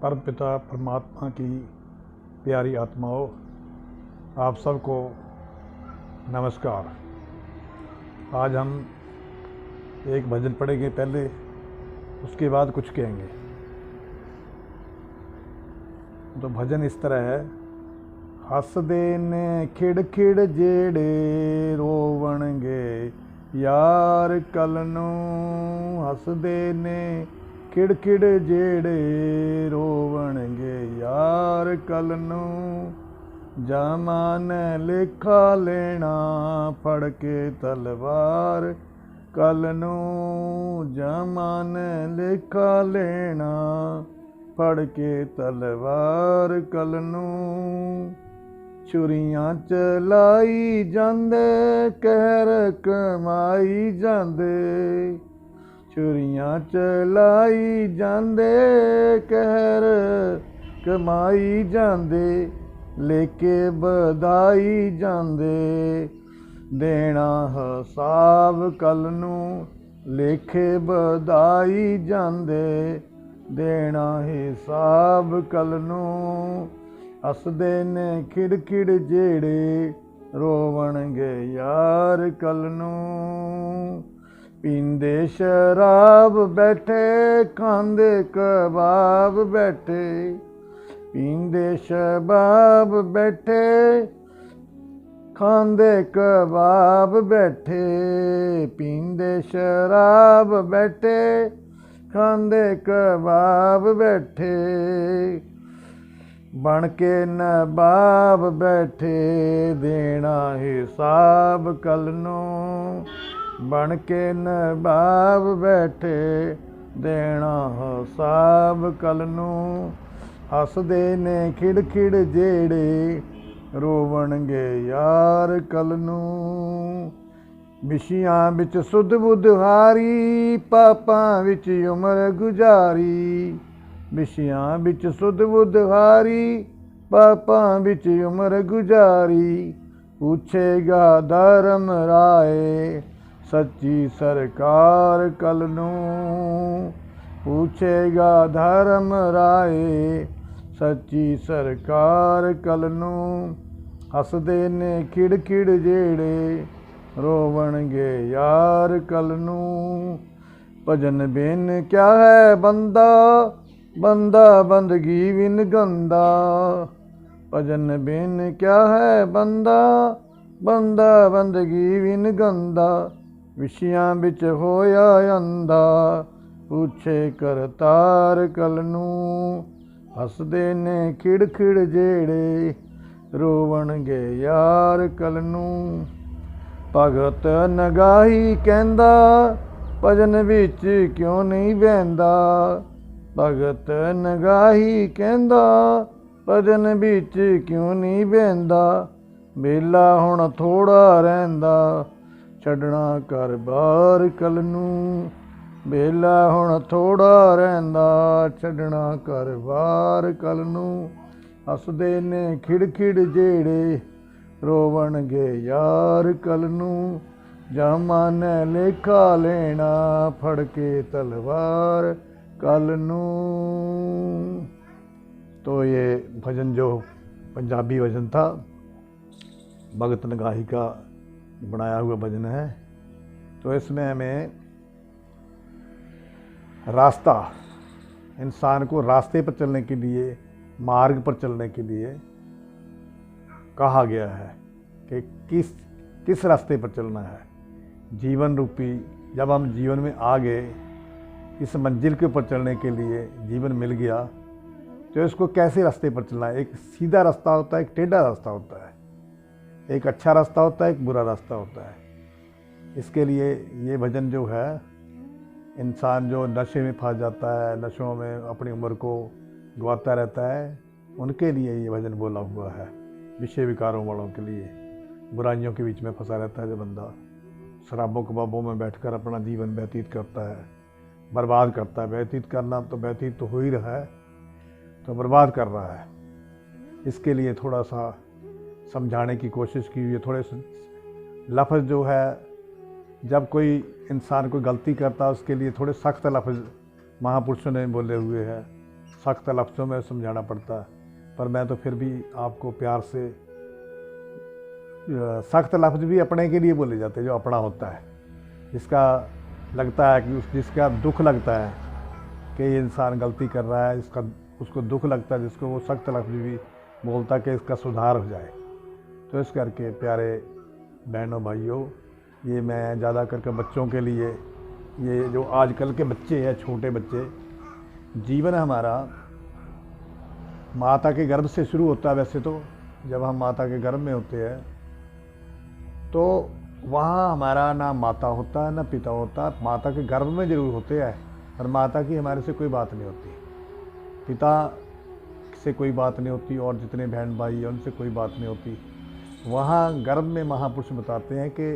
परम पिता परमात्मा की प्यारी आत्माओं, आप सबको नमस्कार। आज हम एक भजन पढ़ेंगे पहले, उसके बाद कुछ कहेंगे। तो भजन इस तरह है। हसदे ने खिड़ खिड़ जेड़े रोवणगे यार कल नूं। हसदे ने खिड़ खिड़ जेड़े रोवणगे यार कल नूं। जमाने लेखा लेना फड़ के तलवार कल नूं। जमाने लेखा लेना फड़ के तलवार कल नूं। छुरियां चलाई जांदे कहर कमाई जांदे। छुरियां चलाई जांदे कहर कमाई जांदे। लेके बधाई जांदे देना हिसाब कल नूं। लेखे बधाई जांदे देना हिसाब कल नूं। हसदे ने खिड़ खिड़ जेड़े रोवणगे यार कल नूं। पींदे शराब बैठे खांदे कबाब बैठे। पींदे शबाब बैठे खांदे कबाब बैठे। पींदे शराब बैठे खांदे कबाब बैठे। बन के नबाब बैठे देना हिसाब कल नूं। बन के नबाब बैठे देना हिसाब कल नूं। हसदे ने खिड़ खिड़ जेड़े रोवणगे यार कल नूं। विशियां बिच सुध बुध हारी पापां विच उमर गुजारी। विशियां बिच सुध बुध हारी पापां विच उमर गुजारी। पूछेगा धर्म राय सच्ची सरकार कल नूं। पूछेगा धर्म राय सच्ची सरकार कल नूं। हसदे ने खिड़ खिड़ जेड़े रोवणगे यार कल नूं। भजन बिन क्या है बंदा बंदा बंदगी बिन गंदा। भजन बिन क्या है बंदा बंदा बंदगी बिन गंदा। विशियां बिच होया अंधा पूछे करतार कल नूं। हसदे ने खिड़ खिड़ जेड़े रोवणगे यार कल नूं। भगत नगाही कहंदा भजन विच क्यों नहीं बहंदा। भगत नगाही कहंदा भजन विच क्यों नहीं बहंदा। बेला हुण थोड़ा रहिंदा छड्डना घर बार कल नूं। बेला हुण थोड़ा रहिंदा छड्डना घर बार कल नूं। हसदे ने खिड़ खिड़ जेड़े रोवणगे यार कल नूं। जमाने लेखा लेना फड़ के तलवार कल नूं। तो ये भजन जो पंजाबी भजन था, भगत नगाही का बनाया हुआ भजन है। तो इसमें हमें रास्ता, इंसान को रास्ते पर चलने के लिए, मार्ग पर चलने के लिए कहा गया है कि किस रास्ते पर चलना है। जीवन रूपी जब हम जीवन में आ गए, इस मंजिल के ऊपर चलने के लिए जीवन मिल गया, तो इसको कैसे रास्ते पर चलना है। एक सीधा रास्ता होता है, एक टेढ़ा रास्ता होता है, एक अच्छा रास्ता होता है, एक बुरा रास्ता होता है। इसके लिए ये भजन जो है, इंसान जो नशे में फंस जाता है, नशों में अपनी उम्र को गंवाता रहता है, उनके लिए ये भजन बोला हुआ है। विषय विकारों वालों के लिए, बुराइयों के बीच में फंसा रहता है जो बंदा, शराबों कबाबों में बैठकर अपना जीवन व्यतीत करता है, बर्बाद करता है। व्यतीत करना तो व्यतीत तो हो ही रहा है, तो बर्बाद कर रहा है। इसके लिए थोड़ा सा समझाने की कोशिश की हुई है। थोड़े से लफ्ज़ जो है, जब कोई इंसान कोई गलती करता है उसके लिए थोड़े सख्त लफ्ज़ महापुरुषों ने बोले हुए हैं। सख्त लफ्ज़ों में समझाना पड़ता है, पर मैं तो फिर भी आपको प्यार से, सख्त लफ्ज़ भी अपने के लिए बोले जाते हैं, जो अपना होता है, जिसका लगता है कि जिसका दुख लगता है कि ये इंसान गलती कर रहा है, इसका उसको दुख लगता है, जिसको वो सख्त लफ्ज़ भी बोलता है कि इसका सुधार हो जाए। तो इस करके प्यारे बहनों भाइयों, ये मैं ज़्यादा करके बच्चों के लिए, ये जो आजकल के बच्चे हैं, छोटे बच्चे, जीवन हमारा माता के गर्भ से शुरू होता है। वैसे तो जब हम माता के गर्भ में होते हैं तो वहाँ हमारा ना माता होता है ना पिता होता है। माता के गर्भ में ज़रूर होते हैं, पर माता की हमारे से कोई बात नहीं होती, पिता से कोई बात नहीं होती, और जितने बहन भाई हैं उनसे कोई बात नहीं होती। वहाँ गर्भ में महापुरुष बताते हैं कि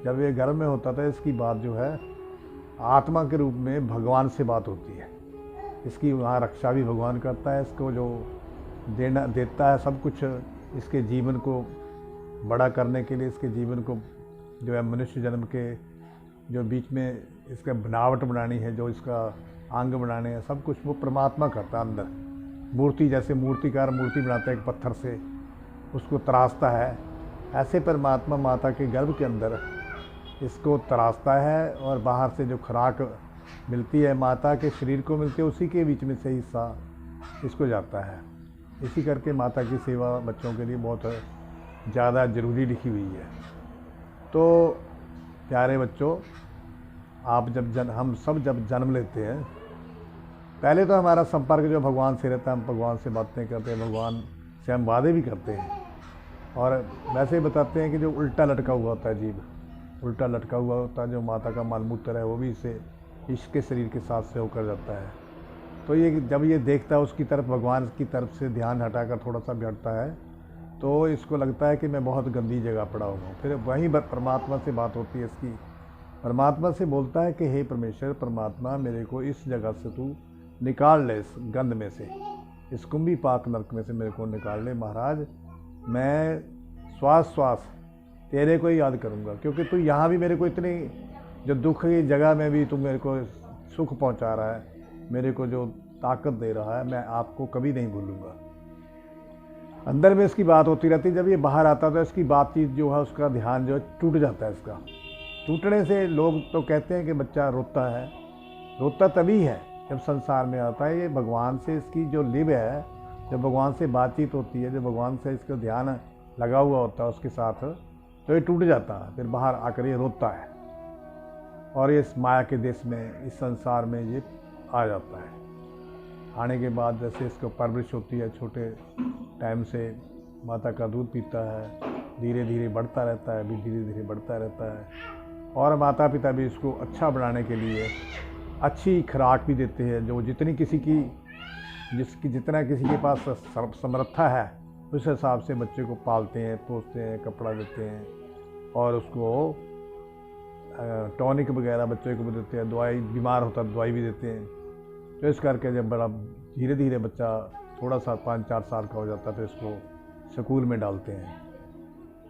जब ये गर्भ में होता था, इसकी बात जो है आत्मा के रूप में भगवान से बात होती है। इसकी वहाँ रक्षा भी भगवान करता है, इसको जो देता है सब कुछ, इसके जीवन को बड़ा करने के लिए, इसके जीवन को जो है मनुष्य जन्म के जो बीच में इसका बनावट बनानी है, जो इसका अंग बनाने हैं, सब कुछ वो परमात्मा करता है अंदर। मूर्ति, जैसे मूर्तिकार मूर्ति बनाता है एक पत्थर से, उसको तराशता है, ऐसे परमात्मा माता के गर्भ के अंदर इसको तराशता है, और बाहर से जो खुराक मिलती है माता के शरीर को मिलती है, उसी के बीच में से हिस्सा इसको जाता है। इसी करके माता की सेवा बच्चों के लिए बहुत ज़्यादा ज़रूरी लिखी हुई है। तो प्यारे बच्चों, आप जब हम सब जब जन्म लेते हैं, पहले तो हमारा संपर्क जो भगवान से रहता है, हम भगवान से बातें करते हैं, भगवान से हम वादे भी करते हैं, और वैसे ही बताते हैं कि जो उल्टा लटका हुआ होता है जीव, उल्टा लटका हुआ होता है, जो माता का मलमूत्र है वो भी इसे इश्क के शरीर के साथ से होकर जाता है। तो ये जब ये देखता है उसकी तरफ, भगवान की तरफ से ध्यान हटाकर थोड़ा सा भी हटता है, तो इसको लगता है कि मैं बहुत गंदी जगह पड़ा हुआ हूँ। फिर वहीं परमात्मा से बात होती है इसकी, परमात्मा से बोलता है कि हे परमेश्वर, परमात्मा मेरे को इस जगह से तू निकाल ले, इस गंद में से, इस कुंभी पाक नरक में से मेरे को निकाल ले महाराज। मैं श्वास श्वास तेरे को ही याद करूँगा, क्योंकि तू यहाँ भी मेरे को इतनी जो दुख की जगह में भी तू मेरे को सुख पहुँचा रहा है, मेरे को जो ताकत दे रहा है, मैं आपको कभी नहीं भूलूँगा। अंदर में इसकी बात होती रहती, जब ये बाहर आता तो इसकी बातचीत जो है, उसका ध्यान जो है टूट जाता है। इसका टूटने से लोग तो कहते हैं कि बच्चा रोता है, रोता तभी है जब संसार में आता है। ये भगवान से इसकी जो लिव है, जब भगवान से बातचीत होती है, जब भगवान से इसका ध्यान लगा हुआ होता है उसके साथ, तो ये टूट जाता है, फिर बाहर आकर ये रोता है, और ये इस माया के देश में, इस संसार में ये आ जाता है। आने के बाद जैसे इसको परवरिश होती है, छोटे टाइम से माता का दूध पीता है, धीरे धीरे बढ़ता रहता है, अभी धीरे धीरे बढ़ता रहता है, और माता पिता भी इसको अच्छा बनाने के लिए अच्छी खुराक भी देते हैं, जो जितना किसी के पास समर्था है उस हिसाब से बच्चे को पालते हैं, पोसते हैं, कपड़ा देते हैं, और उसको टॉनिक वगैरह बच्चे को भी देते हैं, दवाई, बीमार होता है दवाई भी देते हैं। तो इस करके जब बड़ा धीरे धीरे बच्चा थोड़ा सा 5-4 साल का हो जाता है, तो इसको स्कूल में डालते हैं,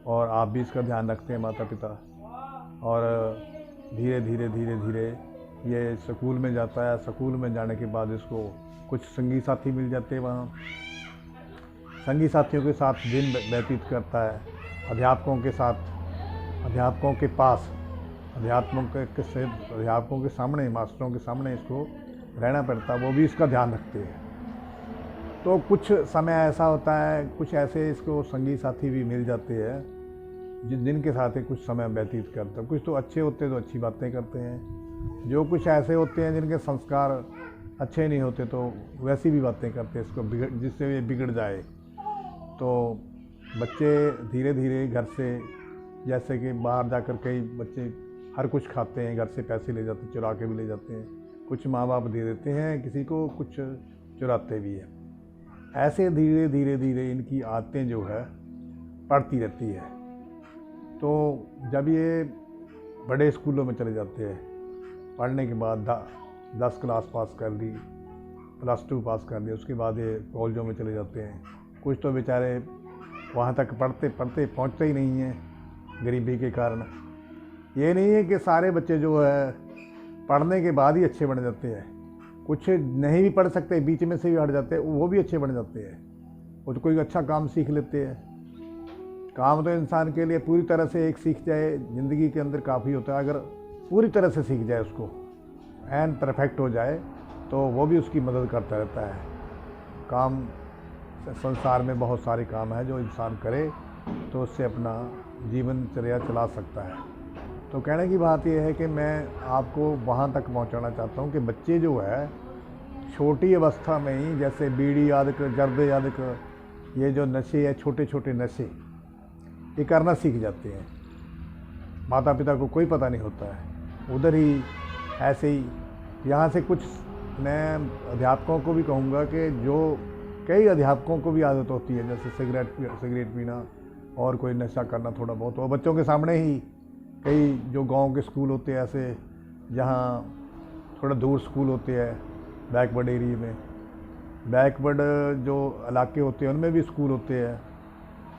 और आप भी इसका ध्यान रखते हैं माता पिता, और धीरे धीरे धीरे धीरे ये स्कूल में जाता है। स्कूल में जाने के बाद इसको कुछ संगी साथी मिल जाते हैं, वहाँ संगी साथियों के साथ दिन व्यतीत करता है, अध्यापकों के साथ, अध्यापकों के पास, अध्यापकों के सामने, मास्टरों के सामने इसको रहना पड़ता है, वो भी इसका ध्यान रखते हैं। तो कुछ समय ऐसा होता है, कुछ ऐसे इसको संगी साथी भी मिल जाते हैं जिनके साथ कुछ समय व्यतीत करता है। कुछ तो अच्छे होते हैं तो अच्छी बातें करते हैं, जो कुछ ऐसे होते हैं जिनके संस्कार अच्छे नहीं होते तो वैसी भी बातें करते हैं, इसको जिससे ये बिगड़ जाए। तो बच्चे धीरे धीरे घर से, जैसे कि बाहर जाकर कई बच्चे हर कुछ खाते हैं, घर से पैसे ले जाते, चुरा के भी ले जाते हैं, कुछ माँ बाप दे देते हैं, किसी को कुछ चुराते भी हैं। ऐसे धीरे धीरे धीरे इनकी आदतें जो है पड़ती रहती है। तो जब ये बड़े स्कूलों में चले जाते हैं, पढ़ने के बाद 10 क्लास पास कर ली, +2 पास कर ली, उसके बाद ये कॉलेजों में चले जाते हैं। कुछ तो बेचारे वहाँ तक पढ़ते पढ़ते पहुँचते ही नहीं हैं गरीबी के कारण। ये नहीं है कि सारे बच्चे जो है पढ़ने के बाद ही अच्छे बन जाते हैं, कुछ नहीं भी पढ़ सकते, बीच में से भी हट जाते हैं, वो भी अच्छे बन जाते हैं। वो तो कोई अच्छा काम सीख लेते हैं। काम तो इंसान के लिए पूरी तरह से एक सीख जाए ज़िंदगी के अंदर काफ़ी होता है। अगर पूरी तरह से सीख जाए, उसको एंड परफेक्ट हो जाए, तो वो भी उसकी मदद करता रहता है। काम संसार में बहुत सारे काम हैं जो इंसान करे तो उससे अपना जीवनचर्या चला सकता है। तो कहने की बात यह है कि मैं आपको वहाँ तक पहुँचाना चाहता हूँ कि बच्चे जो है छोटी अवस्था में ही, जैसे बीड़ी आदक, जर्दे आदक, ये जो नशे है, छोटे छोटे नशे, ये करना सीख जाते हैं। माता पिता को कोई पता नहीं होता है, उधर ही ऐसे ही। यहाँ से कुछ मैं अध्यापकों को भी कहूँगा कि जो कई अध्यापकों को भी आदत होती है, जैसे सिगरेट पीना और कोई नशा करना थोड़ा बहुत, वो बच्चों के सामने ही। कई जो गांव के स्कूल होते हैं ऐसे, जहाँ थोड़ा दूर स्कूल होते हैं, बैकवर्ड एरिया में, बैकवर्ड जो इलाके होते हैं उनमें भी स्कूल होते हैं,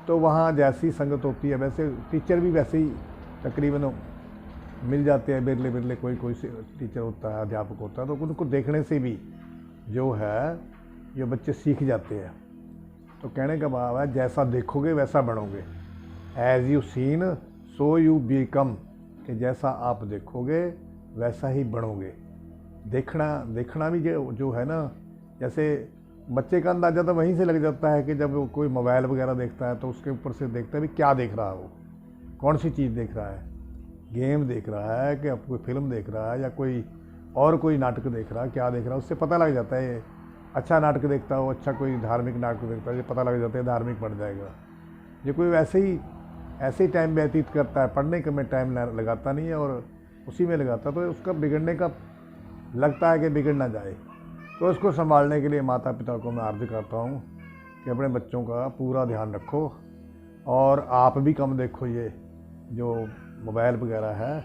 तो वहाँ जैसी संगत होती है वैसे टीचर भी वैसे ही तकरीबन मिल जाते हैं। बिरले बिरले कोई टीचर होता है, अध्यापक होता है, तो उनको देखने से भी जो है ये बच्चे सीख जाते हैं। तो कहने का भाव है, जैसा देखोगे वैसा बनोगे। As you seen so you become, कि जैसा आप देखोगे वैसा ही बनोगे। देखना भी जो है ना, जैसे बच्चे का अंदाज़ा तो वहीं से लग जाता है कि जब वो कोई मोबाइल वगैरह देखता है तो उसके ऊपर से देखता है भी क्या देख रहा है, वो कौन सी चीज़ देख रहा है, गेम देख रहा है कि अब कोई फिल्म देख रहा है या कोई नाटक देख रहा है, क्या देख रहा है, उससे पता लग जाता है। अच्छा नाटक देखता हो, अच्छा कोई धार्मिक नाटक देखता है, ये पता लग जाता है धार्मिक बन जाएगा। ये कोई वैसे ही टाइम व्यतीत करता है, पढ़ने के में टाइम लगाता नहीं है और उसी में लगाता, तो उसका बिगड़ने का लगता है कि बिगड़ ना जाए। तो उसको संभालने के लिए माता पिता को मैं अर्ज करता हूँ कि अपने बच्चों का पूरा ध्यान रखो, और आप भी कम देखो ये जो मोबाइल वगैरह है।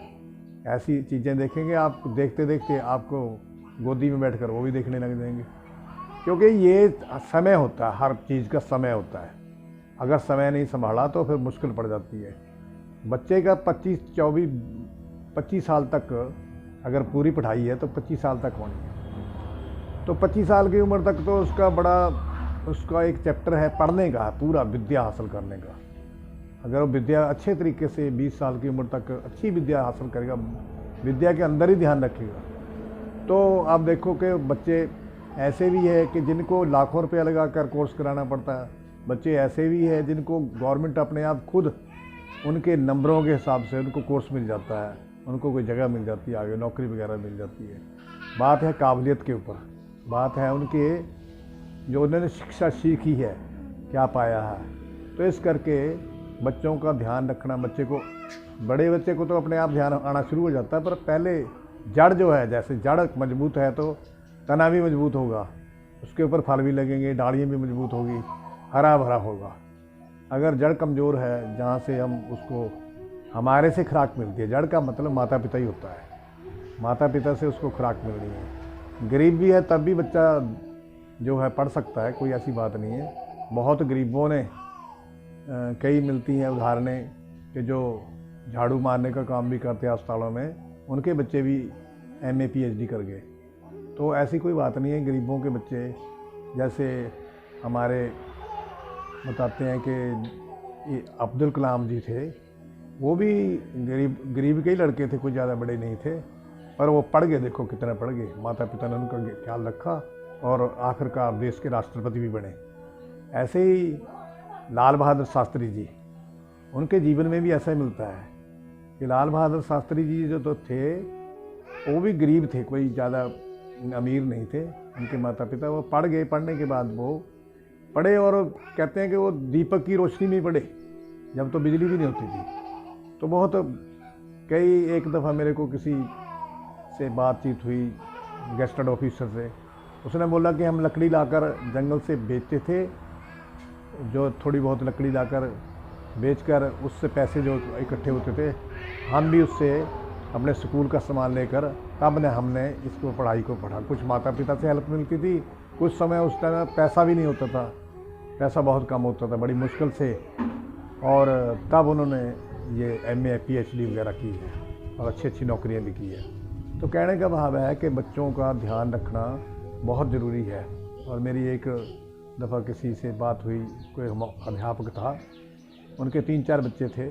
ऐसी चीज़ें देखेंगे आप, देखते देखते आपको गोदी में बैठकर वो भी देखने लग जाएंगे, क्योंकि ये समय होता है, हर चीज़ का समय होता है। अगर समय नहीं संभाला तो फिर मुश्किल पड़ जाती है। बच्चे का 25 साल तक अगर पूरी पढ़ाई है तो 25 साल तक होनी है। तो 25 साल की उम्र तक तो उसका एक चैप्टर है पढ़ने का, पूरा विद्या हासिल करने का। अगर वो विद्या अच्छे तरीके से 20 साल की उम्र तक अच्छी विद्या हासिल करेगा, विद्या के अंदर ही ध्यान रखेगा, तो आप देखो कि बच्चे ऐसे भी है कि जिनको लाखों रुपया लगा कर कोर्स कराना पड़ता है, बच्चे ऐसे भी है जिनको गवर्नमेंट अपने आप खुद उनके नंबरों के हिसाब से उनको कोर्स मिल जाता है, उनको कोई जगह मिल जाती है, आगे नौकरी वगैरह मिल जाती है। बात है काबिलियत के ऊपर, बात है उनके जो उन्होंने शिक्षा सीखी है, क्या पाया है। तो इस करके बच्चों का ध्यान रखना, बड़े बच्चे को तो अपने आप ध्यान आना शुरू हो जाता है, पर पहले जड़ जो है, जैसे जड़ मजबूत है तो तना भी मजबूत होगा, उसके ऊपर फल भी लगेंगे, डालियाँ भी मजबूत होगी, हरा भरा होगा। अगर जड़ कमज़ोर है, जहाँ से हम उसको हमारे से खुराक मिलती है, जड़ का मतलब माता पिता ही होता है, माता पिता से उसको खुराक मिल रही है। गरीब भी है तब भी बच्चा जो है पढ़ सकता है, कोई ऐसी बात नहीं है। बहुत गरीबों ने कई मिलती हैं उदाहरणें कि जो झाड़ू मारने का काम भी करते हैं अस्पतालों में, उनके बच्चे भी MA PhD कर गए। तो ऐसी कोई बात नहीं है। गरीबों के बच्चे, जैसे हमारे बताते हैं कि अब्दुल कलाम जी थे, वो भी गरीब के ही लड़के थे, कोई ज़्यादा बड़े नहीं थे, पर वो पढ़ गए। देखो कितना पढ़ गए, माता पिता ने उनका ख्याल रखा और आखिरकार देश के राष्ट्रपति भी बने। ऐसे ही लाल बहादुर शास्त्री जी, उनके जीवन में भी ऐसा ही मिलता है कि लाल बहादुर शास्त्री जी जो तो थे वो भी गरीब थे, कोई ज़्यादा अमीर नहीं थे उनके माता पिता। वो पढ़ गए, पढ़ने के बाद वो पढ़े और कहते हैं कि वो दीपक की रोशनी में पढ़े, जब तो बिजली भी नहीं होती थी। तो बहुत एक दफ़ा मेरे को किसी से बातचीत हुई, गेस्टेड ऑफिसर से, उसने बोला कि हम लकड़ी लाकर जंगल से बेचते थे, जो थोड़ी बहुत लकड़ी लाकर बेचकर उससे पैसे जो इकट्ठे होते थे, हम भी उससे अपने स्कूल का सामान लेकर तब हमने इसको पढ़ाई को पढ़ा। कुछ माता पिता से हेल्प मिलती थी, कुछ समय उस टाइम पैसा भी नहीं होता था, पैसा बहुत कम होता था, बड़ी मुश्किल से, और तब उन्होंने ये MA PhD वगैरह की है और अच्छी अच्छी नौकरियां भी की है। तो कहने का भाव है कि बच्चों का ध्यान रखना बहुत ज़रूरी है। और मेरी एक दफ़ा किसी से बात हुई, कोई अध्यापक था, उनके 3-4 बच्चे थे।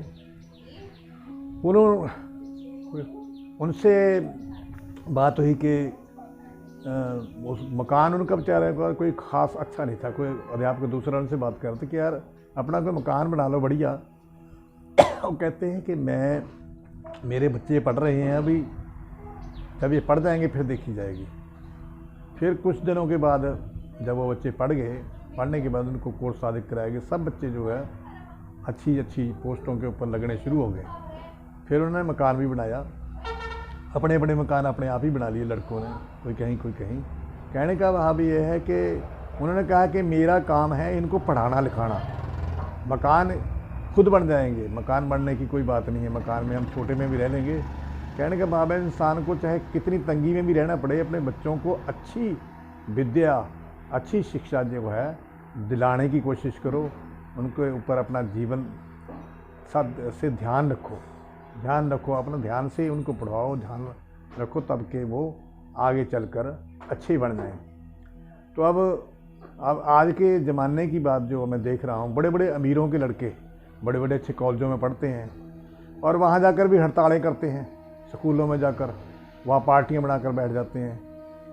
उनसे बात हुई कि उस मकान उनका बेचारे का कोई ख़ास अच्छा नहीं था। कोई अध्यापक दूसरा उनसे बात कर रहे थे कि यार अपना कोई मकान बना लो बढ़िया। वो कहते हैं कि मेरे बच्चे पढ़ रहे हैं अभी, जब ये पढ़ जाएंगे फिर देखी जाएगी। फिर कुछ दिनों के बाद जब वो बच्चे पढ़ गए, पढ़ने के बाद उनको कोर्स शादी कराया गया, सब बच्चे जो है अच्छी अच्छी पोस्टों के ऊपर लगने शुरू हो गए। फिर उन्होंने मकान भी बनाया, अपने अपने मकान अपने आप ही बना लिए लड़कों ने, कोई कहीं कोई कहीं। कहने का वहाँ भी ये है कि उन्होंने कहा कि मेरा काम है इनको पढ़ाना लिखाना, मकान खुद बन जाएंगे, मकान बनने की कोई बात नहीं है, मकान में हम छोटे में भी रह लेंगे। कहने का भाव है इंसान को चाहे कितनी तंगी में भी रहना पड़े, अपने बच्चों को अच्छी विद्या, अच्छी शिक्षा जो है दिलाने की कोशिश करो। उनके ऊपर अपना जीवन सब से ध्यान रखो, अपना ध्यान से उनको पढ़ाओ, ध्यान रखो, तब के वो आगे चलकर अच्छे बन जाएं। तो अब आज के ज़माने की बात जो मैं देख रहा हूँ, बड़े बड़े अमीरों के लड़के बड़े बड़े अच्छे कॉलेजों में पढ़ते हैं और वहाँ जाकर भी हड़तालें करते हैं, स्कूलों में जाकर वहाँ पार्टियाँ बनाकर बैठ जाते हैं।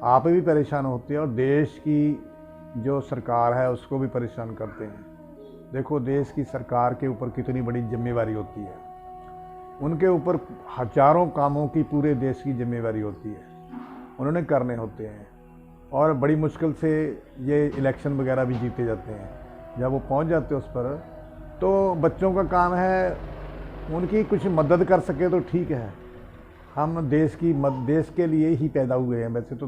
आप भी परेशान होते हैं और देश की जो सरकार है उसको भी परेशान करते हैं। देखो देश की सरकार के ऊपर कितनी बड़ी जिम्मेवारी होती है, उनके ऊपर हजारों कामों की पूरे देश की जिम्मेवारी होती है, उन्होंने करने होते हैं और बड़ी मुश्किल से ये इलेक्शन वगैरह भी जीते जाते हैं। जब वो पहुंच जाते हैं उस पर, तो बच्चों का काम है उनकी कुछ मदद कर सके तो ठीक है। हम देश के लिए ही पैदा हुए हैं। वैसे तो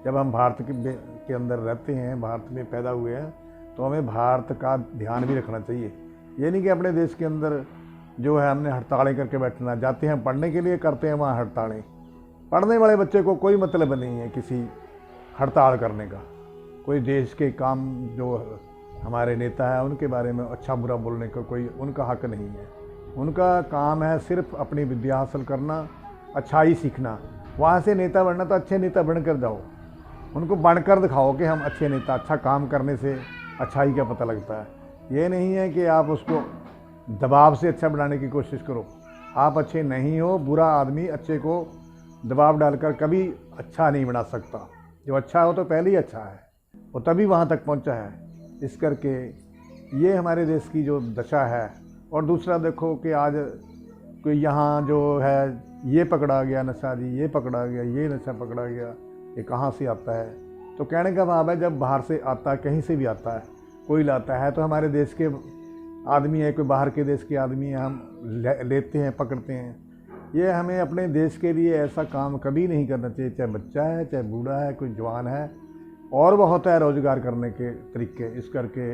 जब हम भारत के अंदर रहते हैं, भारत में पैदा हुए हैं, तो हमें भारत का ध्यान भी रखना चाहिए। ये नहीं कि अपने देश के अंदर जो है हमने हड़तालें करके बैठना, जाते हैं पढ़ने के लिए, करते हैं वहाँ हड़तालें। पढ़ने वाले बच्चे को कोई मतलब नहीं है किसी हड़ताल करने का। कोई देश के काम जो हमारे नेता है उनके बारे में अच्छा बुरा बोलने का कोई उनका हक नहीं है। उनका काम है सिर्फ अपनी विद्या हासिल करना, अच्छाई सीखना। वहाँ से नेता बनना तो अच्छे नेता बनकर जाओ, उनको बनकर दिखाओ कि हम अच्छे नेता। अच्छा काम करने से अच्छाई का पता लगता है। ये नहीं है कि आप उसको दबाव से अच्छा बनाने की कोशिश करो। आप अच्छे नहीं हो, बुरा आदमी अच्छे को दबाव डालकर कभी अच्छा नहीं बना सकता। जो अच्छा हो तो पहले ही अच्छा है, वो तभी वहाँ तक पहुँचा है। इस करके ये हमारे देश की जो दशा है। और दूसरा देखो कि आज कोई यहाँ जो है ये पकड़ा गया नशा जी, ये पकड़ा गया, ये नशा पकड़ा गया, ये कहाँ से आता है? तो कहने का भाव है जब बाहर से आता है, कहीं से भी आता है, कोई लाता है तो हमारे देश के आदमी है, कोई बाहर के देश के आदमी है, हम लेते हैं, पकड़ते हैं। ये हमें अपने देश के लिए ऐसा काम कभी नहीं करना चाहिए, चाहे बच्चा है, चाहे बूढ़ा है, कोई जवान है। और बहुत है रोज़गार करने के तरीके। इस करके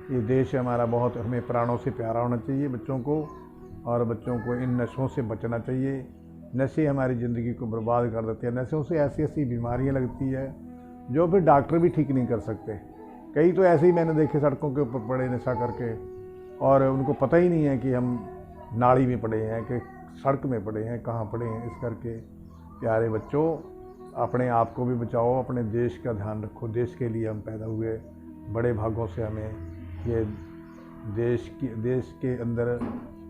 ये देश हमारा बहुत हमें प्राणों से प्यारा होना चाहिए बच्चों को, और बच्चों को इन नशों से बचना चाहिए। नशे हमारी ज़िंदगी को बर्बाद कर देते हैं। नशों से ऐसी ऐसी बीमारियां लगती है जो फिर डॉक्टर भी ठीक नहीं कर सकते। कई तो ऐसे ही मैंने देखे सड़कों के ऊपर पड़े नशा करके, और उनको पता ही नहीं है कि हम नाली में पड़े हैं कि सड़क में पड़े हैं, कहाँ पड़े हैं। इस करके प्यारे बच्चों, अपने आप को भी बचाओ, अपने देश का ध्यान रखो। देश के लिए हम पैदा हुए, बड़े भागों से हमें ये देश के अंदर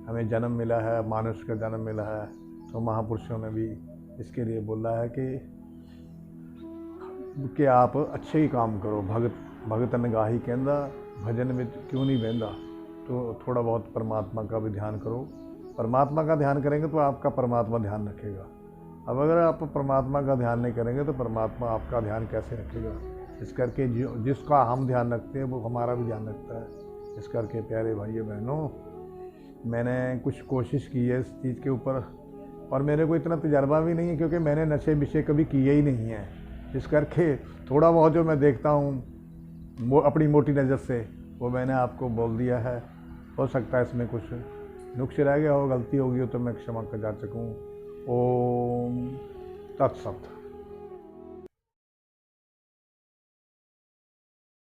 हमें जन्म मिला है, मानुष का जन्म मिला है। तो महापुरुषों ने भी इसके लिए बोला है कि आप अच्छे ही काम करो। भगत निगाही कहंदा, भजन में क्यों नहीं बहंदा। तो थोड़ा बहुत परमात्मा का भी ध्यान करो। परमात्मा का ध्यान करेंगे तो आपका परमात्मा ध्यान रखेगा। अब अगर आप परमात्मा का ध्यान नहीं करेंगे तो परमात्मा आपका ध्यान कैसे रखेगा। इस करके जिसका हम ध्यान रखते हैं वो हमारा भी ध्यान रखता है। इस करके प्यारे भाइयों बहनों, मैंने कुछ कोशिश की है इस चीज़ के ऊपर, और मेरे को इतना तजर्बा भी नहीं है क्योंकि मैंने नशे विषय कभी किए ही नहीं हैं। इस करके थोड़ा बहुत जो मैं देखता हूँ वो अपनी मोटी नज़र से वो मैंने आपको बोल दिया है। हो सकता है इसमें कुछ नुक्स रह गया हो, गलती होगी हो तो मैं क्षमा कर जा सकूँ। ओम तत्सत।